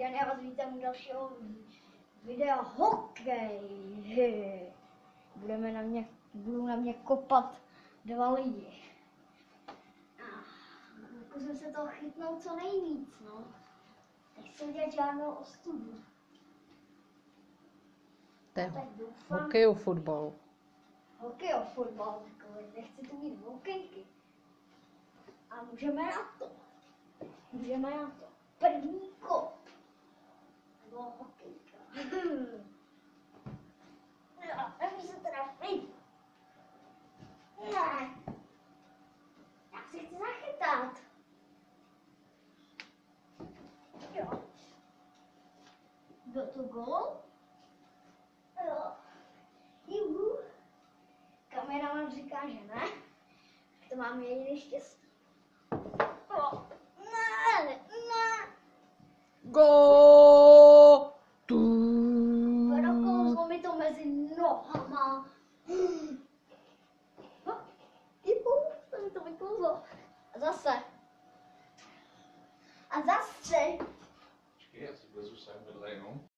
den, já vás vítám u dalšího videa hokej. Budou na mě kopat 2 lidi. Zkusím se toho chytnout co nejvíc, no. Nechci udělat žádnou ostudu. To je hokej, fotbal. Hokej, fotbal, takový. Nechci tu mít hokejky. A můžeme na to. První kop. Nebo hokejka. Nemůžu se trafit. Ne. Já se chci zachytat. Jo. Byl to gól? Jo. Juhu. Kameraman říká, že ne. To mám jediný štěstí. O, ne. Gól! Prokouzlo mi to mezi nohama. Juhu, to mi to vykouzlo. A zase. Počkej, já si vlezu sem vedle jenom.